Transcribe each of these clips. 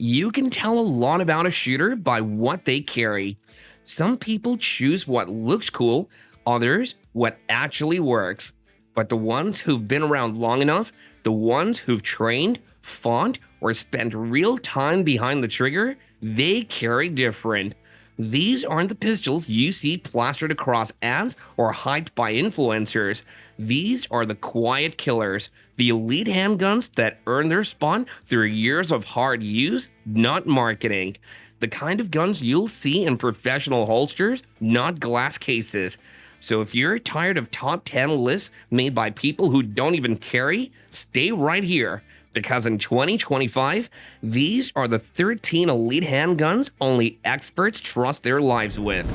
You can tell a lot about a shooter by what they carry. Some people choose what looks cool, others what actually works. But the ones who've been around long enough, the ones who've trained, fought, or spent real time behind the trigger, they carry different. These aren't the pistols you see plastered across ads or hyped by influencers. These are the quiet killers, the elite handguns that earn their spot through years of hard use, not marketing. The kind of guns you'll see in professional holsters, not glass cases. So if you're tired of top 10 lists made by people who don't even carry, stay right here. Because in 2025, these are the 13 elite handguns only experts trust their lives with.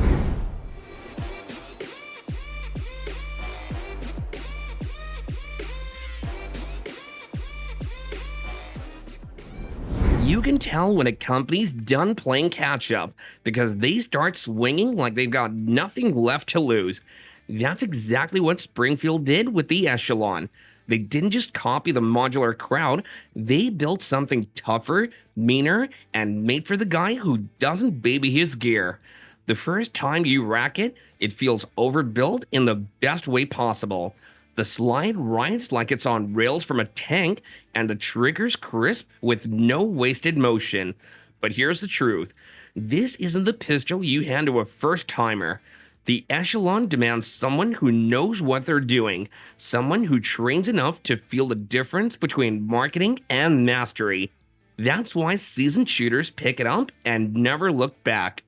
You can tell when a company's done playing catch-up because they start swinging like they've got nothing left to lose. That's exactly what Springfield did with the Echelon. They didn't just copy the modular crowd, they built something tougher, meaner, and made for the guy who doesn't baby his gear. The first time you rack it, it feels overbuilt in the best way possible. The slide rides like it's on rails from a tank, and the trigger's crisp with no wasted motion. But here's the truth. This isn't the pistol you hand to a first-timer. The Echelon demands someone who knows what they're doing, someone who trains enough to feel the difference between marketing and mastery. That's why seasoned shooters pick it up and never look back.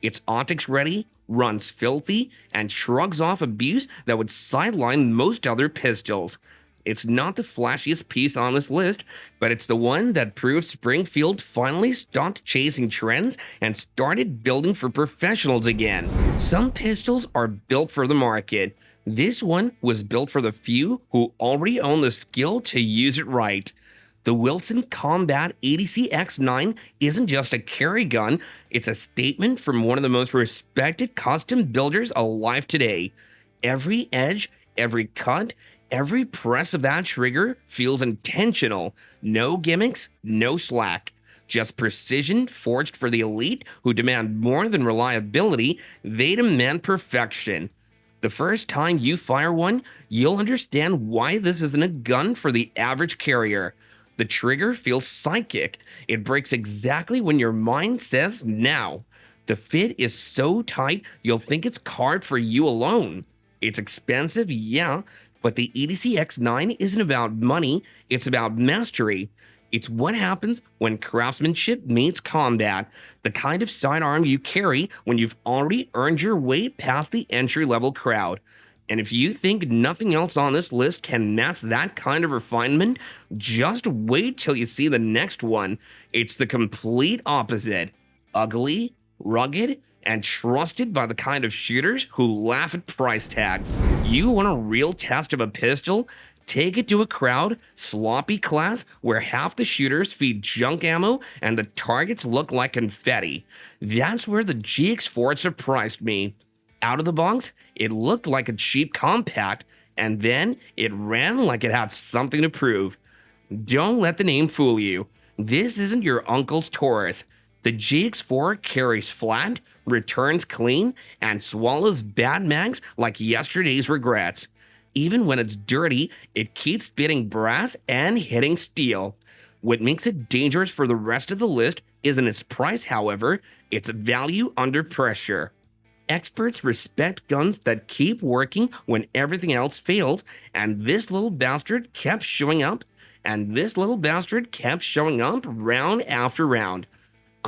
It's optics ready, runs filthy, and shrugs off abuse that would sideline most other pistols. It's not the flashiest piece on this list, but it's the one that proves Springfield finally stopped chasing trends and started building for professionals again. Some pistols are built for the market. This one was built for the few who already own the skill to use it right. The Wilson Combat ADC X9 isn't just a carry gun, it's a statement from one of the most respected custom builders alive today. Every edge, every cut, every press of that trigger feels intentional. No gimmicks, no slack. Just precision forged for the elite who demand more than reliability, they demand perfection. The first time you fire one, you'll understand why this isn't a gun for the average carrier. The trigger feels psychic. It breaks exactly when your mind says now. The fit is so tight, you'll think it's carved for you alone. It's expensive, yeah, but the EDC X9 isn't about money, it's about mastery. It's what happens when craftsmanship meets combat, the kind of sidearm you carry when you've already earned your way past the entry-level crowd. And if you think nothing else on this list can match that kind of refinement, just wait till you see the next one. It's the complete opposite. Ugly, rugged, and trusted by the kind of shooters who laugh at price tags. You want a real test of a pistol? Take it to a crowd, sloppy class, where half the shooters feed junk ammo and the targets look like confetti. That's where the GX4 surprised me. Out of the box, it looked like a cheap compact, and then it ran like it had something to prove. Don't let the name fool you. This isn't your uncle's Taurus. The GX4 carries flat, returns clean, and swallows bad mags like yesterday's regrets. Even when it's dirty, it keeps spitting brass and hitting steel. What makes it dangerous for the rest of the list isn't its price, however, it's value under pressure. Experts respect guns that keep working when everything else fails, and this little bastard kept showing up, and this little bastard kept showing up round after round.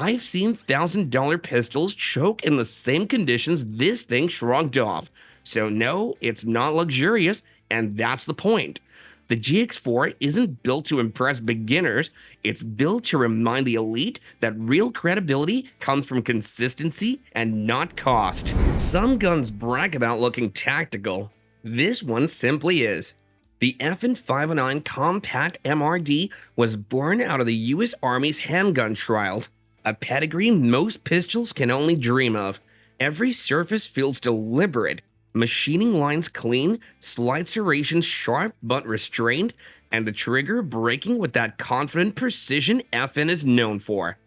I've seen $1,000 pistols choke in the same conditions this thing shrugged off. So no, it's not luxurious, and that's the point. The GX4 isn't built to impress beginners, it's built to remind the elite that real credibility comes from consistency and not cost. Some guns brag about looking tactical. This one simply is. The FN 509 Compact MRD was born out of the US Army's handgun trials, a pedigree most pistols can only dream of. Every surface feels deliberate, machining lines clean, slide serrations sharp but restrained, and the trigger breaking with that confident precision FN is known for.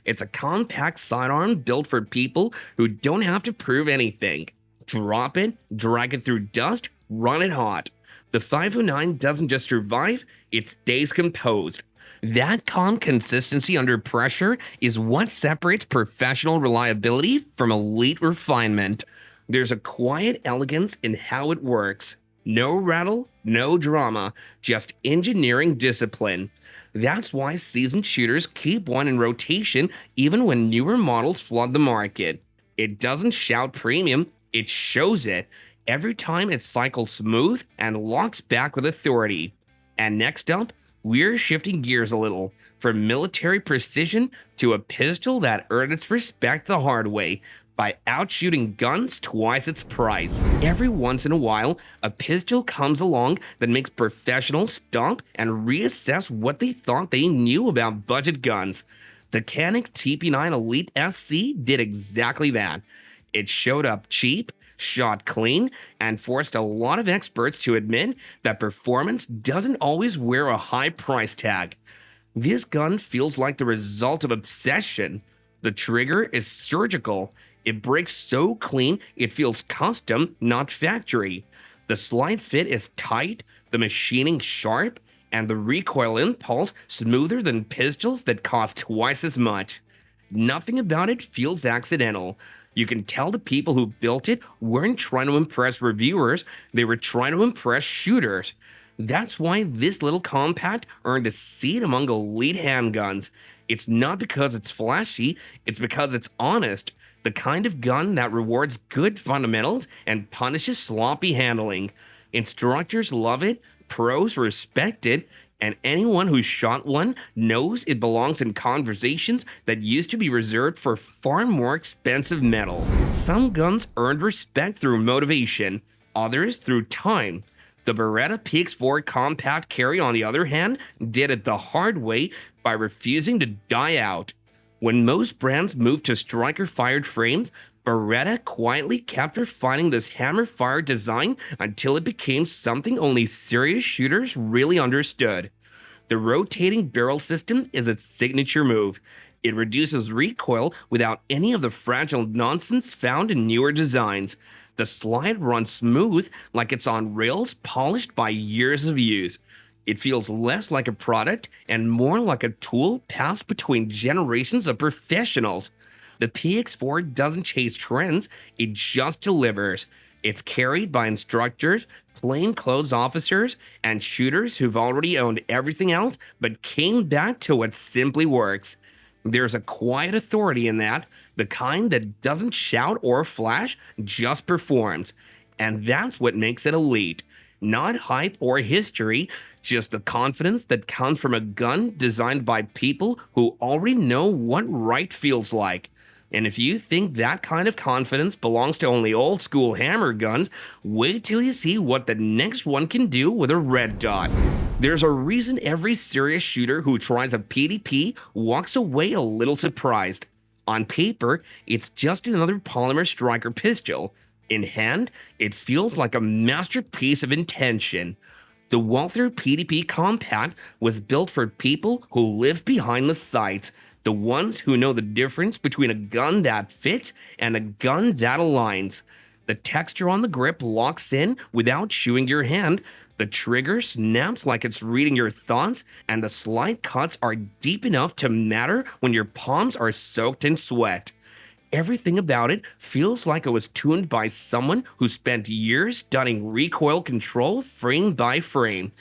It's a compact sidearm built for people who don't have to prove anything. Drop it, drag it through dust, run it hot. The 509 doesn't just survive, it stays composed. That calm consistency under pressure is what separates professional reliability from elite refinement. There's a quiet elegance in how it works. No rattle, no drama, just engineering discipline. That's why seasoned shooters keep one in rotation even when newer models flood the market. It doesn't shout premium, it shows it every time it cycles smooth and locks back with authority. And next up, we're shifting gears a little, from military precision to a pistol that earned its respect the hard way, by outshooting guns twice its price. Every once in a while, a pistol comes along that makes professionals stop and reassess what they thought they knew about budget guns. The Canik TP9 Elite SC did exactly that. It showed up cheap, shot clean, and forced a lot of experts to admit that performance doesn't always wear a high price tag. This gun feels like the result of obsession. The trigger is surgical. It breaks so clean, it feels custom, not factory. The slide fit is tight, the machining sharp, and the recoil impulse smoother than pistols that cost twice as much. Nothing about it feels accidental. You can tell the people who built it weren't trying to impress reviewers, they were trying to impress shooters. That's why this little compact earned a seat among elite handguns. It's not because it's flashy, it's because it's honest. The kind of gun that rewards good fundamentals and punishes sloppy handling. Instructors love it, pros respect it, and anyone who's shot one knows it belongs in conversations that used to be reserved for far more expensive metal. Some guns earned respect through motivation, others through time. The Beretta PX4 compact carry, on the other hand, did it the hard way by refusing to die out. When most brands moved to striker-fired frames, Beretta quietly kept refining this hammer-fired design until it became something only serious shooters really understood. The rotating barrel system is its signature move. It reduces recoil without any of the fragile nonsense found in newer designs. The slide runs smooth like it's on rails polished by years of use. It feels less like a product and more like a tool passed between generations of professionals. The PX4 doesn't chase trends, it just delivers. It's carried by instructors, plainclothes officers, and shooters who've already owned everything else but came back to what simply works. There's a quiet authority in that, the kind that doesn't shout or flash, just performs. And that's what makes it elite. Not hype or history, just the confidence that comes from a gun designed by people who already know what right feels like. And if you think that kind of confidence belongs to only old school hammer guns, wait till you see what the next one can do with a red dot. There's a reason every serious shooter who tries a PDP walks away a little surprised. On paper, it's just another polymer striker pistol. In hand, it feels like a masterpiece of intention. The Walther PDP Compact was built for people who live behind the sights, the ones who know the difference between a gun that fits and a gun that aligns. The texture on the grip locks in without chewing your hand, the trigger snaps like it's reading your thoughts, and the slide cuts are deep enough to matter when your palms are soaked in sweat. Everything about it feels like it was tuned by someone who spent years studying recoil control frame by frame.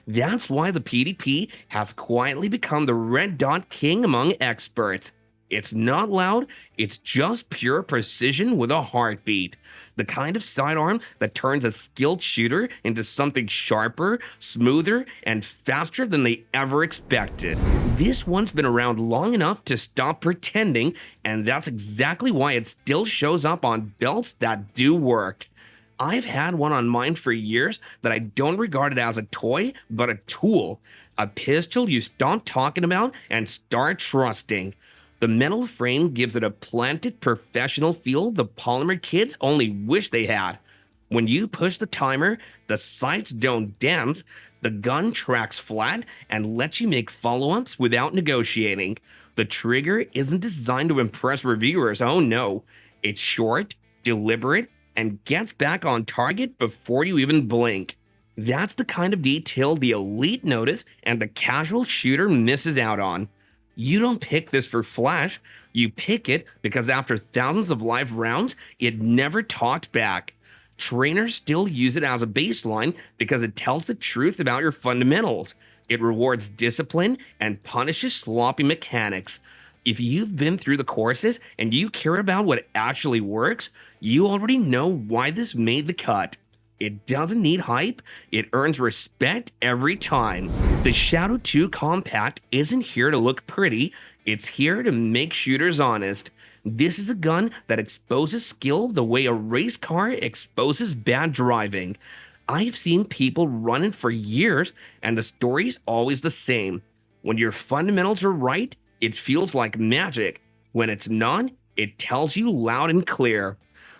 That's why the PDP has quietly become the red dot king among experts. It's not loud, it's just pure precision with a heartbeat. The kind of sidearm that turns a skilled shooter into something sharper, smoother, and faster than they ever expected. This one's been around long enough to stop pretending, and that's exactly why it still shows up on belts that do work. I've had one on mine for years that I don't regard it as a toy, but a tool. A pistol you stop talking about and start trusting. The metal frame gives it a planted professional feel the polymer kids only wish they had. When you push the timer, the sights don't dance, The gun tracks flat and lets you make follow-ups without negotiating. The trigger isn't designed to impress reviewers, oh no. It's short, deliberate, and gets back on target before you even blink. That's the kind of detail the elite notice and the casual shooter misses out on. You don't pick this for flash, you pick it because after thousands of live rounds, it never talked back. Trainers still use it as a baseline because it tells the truth about your fundamentals. It rewards discipline and punishes sloppy mechanics. If you've been through the courses and you care about what actually works, you already know why this made the cut. It doesn't need hype, it earns respect every time. The Shadow 2 Compact isn't here to look pretty, it's here to make shooters honest. This is a gun that exposes skill the way a race car exposes bad driving. I've seen people run it for years, and the story's always the same. When your fundamentals are right, it feels like magic. When it's not, it tells you loud and clear.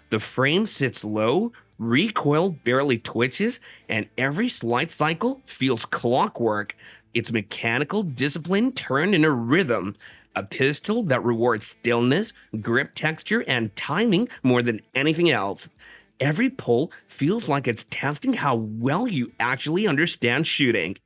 The frame sits low, recoil barely twitches, and every slide cycle feels clockwork. It's mechanical discipline turned into rhythm. A pistol that rewards stillness, grip texture, and timing more than anything else. Every pull feels like it's testing how well you actually understand shooting.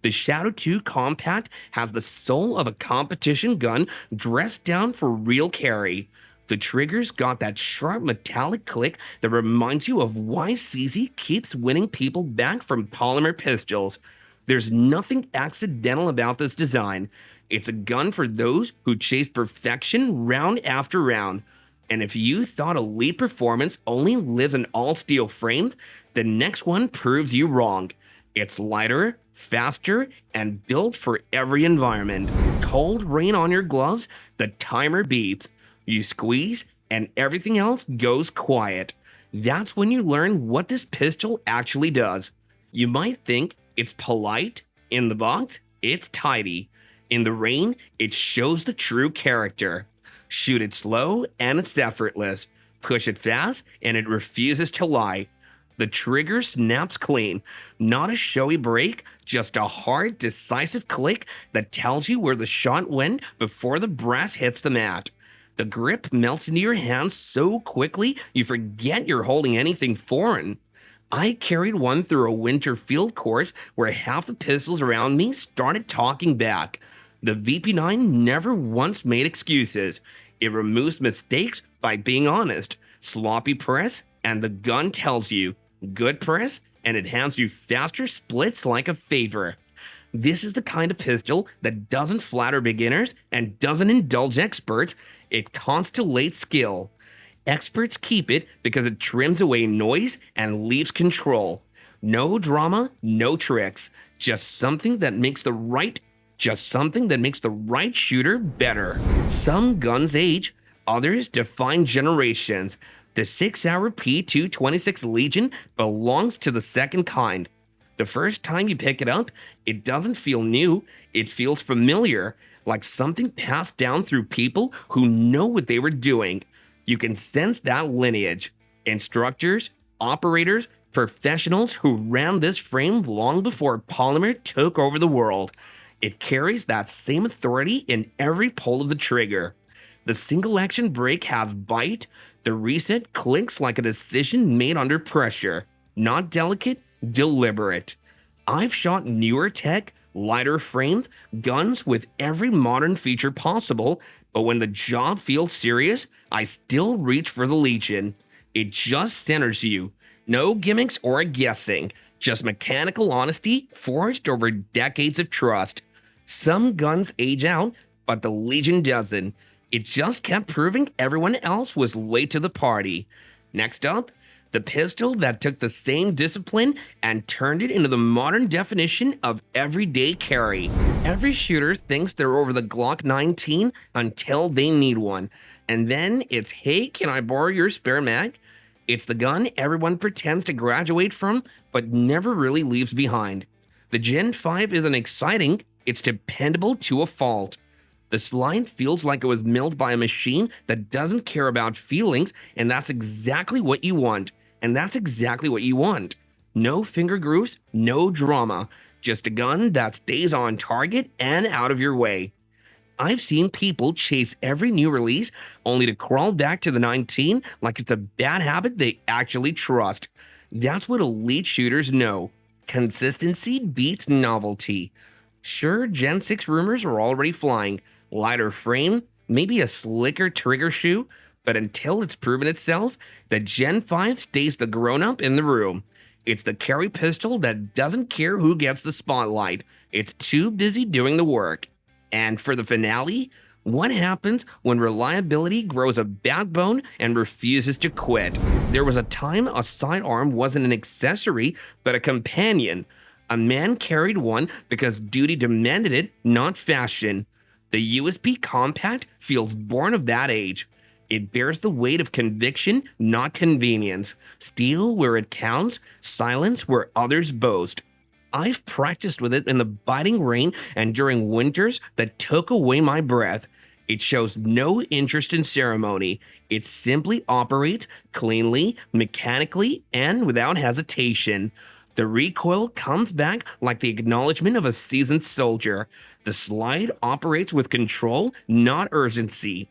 The Shadow 2 Compact has the soul of a competition gun dressed down for real carry. The trigger's got that sharp metallic click that reminds you of why CZ keeps winning people back from polymer pistols. There's nothing accidental about this design. It's a gun for those who chase perfection round after round. And if you thought elite performance only lives in all-steel frames, the next one proves you wrong. It's lighter, faster, and built for every environment. Cold rain on your gloves, the timer beeps. You squeeze, and everything else goes quiet. That's when you learn what this pistol actually does. You might think it's polite. In the box, it's tidy. In the rain, it shows the true character. Shoot it slow, and it's effortless. Push it fast, and it refuses to lie. The trigger snaps clean. Not a showy break, just a hard, decisive click that tells you where the shot went before the brass hits the mat. The grip melts into your hands so quickly you forget you're holding anything foreign. I carried one through a winter field course where half the pistols around me started talking back. The VP9 never once made excuses. It removes mistakes by being honest. Sloppy press, and the gun tells you. Good press, and it hands you faster splits like a favor. This is the kind of pistol that doesn't flatter beginners and doesn't indulge experts. It constellates skill. Experts keep it because it trims away noise and leaves control. No drama, no tricks. Just something that makes the right shooter better. Some guns age, others define generations. The 6-hour P226 Legion belongs to the second kind. The first time you pick it up, it doesn't feel new, it feels familiar, like something passed down through people who know what they were doing. You can sense that lineage. Instructors, operators, professionals who ran this frame long before polymer took over the world. It carries that same authority in every pull of the trigger. The single action brake has bite. The reset clinks like a decision made under pressure. Not delicate, deliberate. I've shot newer tech, lighter frames, guns with every modern feature possible, but when the job feels serious, I still reach for the Legion. It just centers you. No gimmicks or guessing, just mechanical honesty forged over decades of trust. Some guns age out, but the Legion doesn't. It just kept proving everyone else was late to the party. Next up, the pistol that took the same discipline and turned it into the modern definition of everyday carry. Every shooter thinks they're over the Glock 19 until they need one. And then it's, hey, can I borrow your spare mag? It's the gun everyone pretends to graduate from, but never really leaves behind. The Gen 5 isn't exciting, it's dependable to a fault. The slide feels like it was milled by a machine that doesn't care about feelings, and that's exactly what you want. No finger grooves, no drama. just a gun that stays on target and out of your way. I've seen people chase every new release only to crawl back to the 19 like it's a bad habit they actually trust. That's what elite shooters know. Consistency beats novelty. Sure, Gen 6 rumors are already flying. Lighter frame, maybe a slicker trigger shoe, but until it's proven itself, the Gen 5 stays the grown-up in the room. It's the carry pistol that doesn't care who gets the spotlight. It's too busy doing the work. And for the finale, what happens when reliability grows a backbone and refuses to quit? There was a time a sidearm wasn't an accessory, but a companion. A man carried one because duty demanded it, not fashion. The USB Compact feels born of that age. It bears the weight of conviction, not convenience. Steel where it counts, silence where others boast. I've practiced with it in the biting rain and during winters that took away my breath. It shows no interest in ceremony. It simply operates cleanly, mechanically, and without hesitation. The recoil comes back like the acknowledgement of a seasoned soldier. The slide operates with control, not urgency.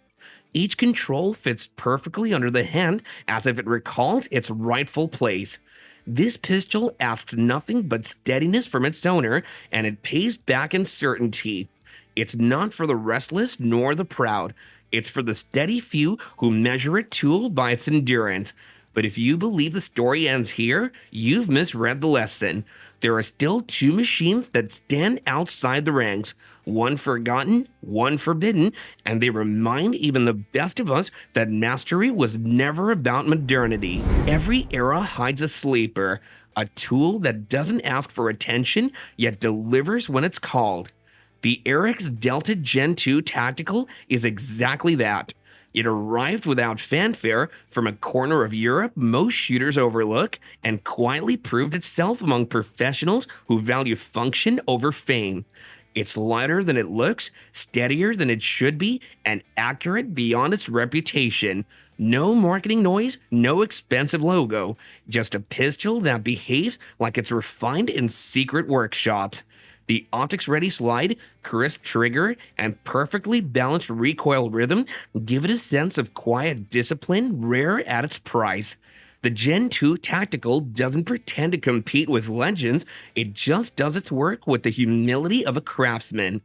Each control fits perfectly under the hand as if it recalls its rightful place. This pistol asks nothing but steadiness from its owner, and it pays back in certainty. It's not for the restless nor the proud. It's for the steady few who measure a tool by its endurance. But if you believe the story ends here, you've misread the lesson. There are still two machines that stand outside the ranks, one forgotten, one forbidden, and they remind even the best of us that mastery was never about modernity. Every era hides a sleeper, a tool that doesn't ask for attention, yet delivers when it's called. The Eric's Delta Gen 2 Tactical is exactly that. It arrived without fanfare from a corner of Europe most shooters overlook and quietly proved itself among professionals who value function over fame. It's lighter than it looks, steadier than it should be, and accurate beyond its reputation. No marketing noise, no expensive logo, just a pistol that behaves like it's refined in secret workshops. The optics-ready slide, crisp trigger, and perfectly balanced recoil rhythm give it a sense of quiet discipline rare at its price. The Gen 2 Tactical doesn't pretend to compete with legends, it just does its work with the humility of a craftsman.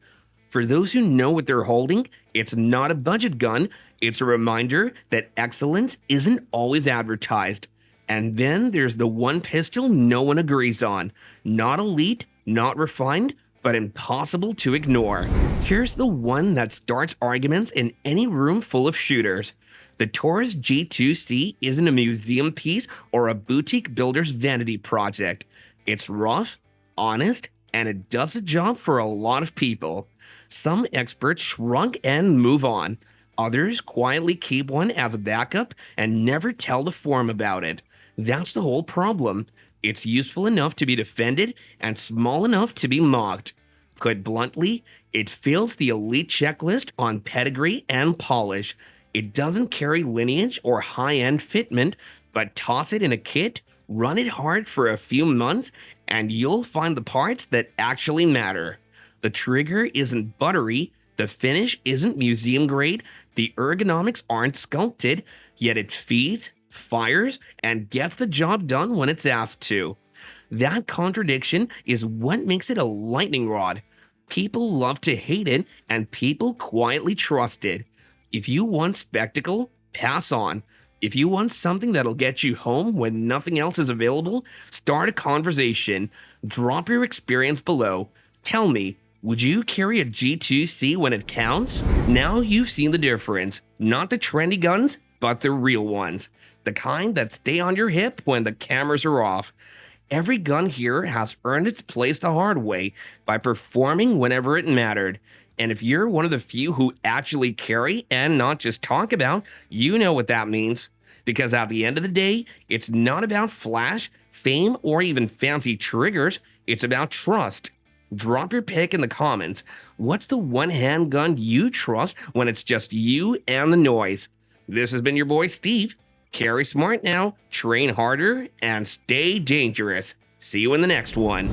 For those who know what they're holding, it's not a budget gun, it's a reminder that excellence isn't always advertised. And then there's the one pistol no one agrees on. Not elite, not refined, but impossible to ignore. Here's the one that starts arguments in any room full of shooters. The Taurus G2C isn't a museum piece or a boutique builder's vanity project. It's rough, honest, and it does the job for a lot of people. Some experts shrug and move on. Others quietly keep one as a backup and never tell the forum about it. That's the whole problem. It's useful enough to be defended and small enough to be mocked. Put bluntly, it fails the elite checklist on pedigree and polish. It doesn't carry lineage or high-end fitment, but toss it in a kit, run it hard for a few months, and you'll find the parts that actually matter. The trigger isn't buttery, the finish isn't museum grade, the ergonomics aren't sculpted, yet it feeds, fires, and gets the job done when it's asked to. That contradiction is what makes it a lightning rod. People love to hate it, and people quietly trust it. If you want spectacle, pass on. If you want something that'll get you home when nothing else is available, start a conversation. Drop your experience below. Tell me, would you carry a G2C when it counts? Now you've seen the difference. Not the trendy guns, but the real ones. The kind that stay on your hip when the cameras are off. Every gun here has earned its place the hard way by performing whenever it mattered. And if you're one of the few who actually carry and not just talk about, you know what that means. Because at the end of the day, it's not about flash, fame, or even fancy triggers. It's about trust. Drop your pick in the comments. What's the one handgun you trust when it's just you and the noise? This has been your boy Steve. Carry smart now, train harder, and stay dangerous. See you in the next one.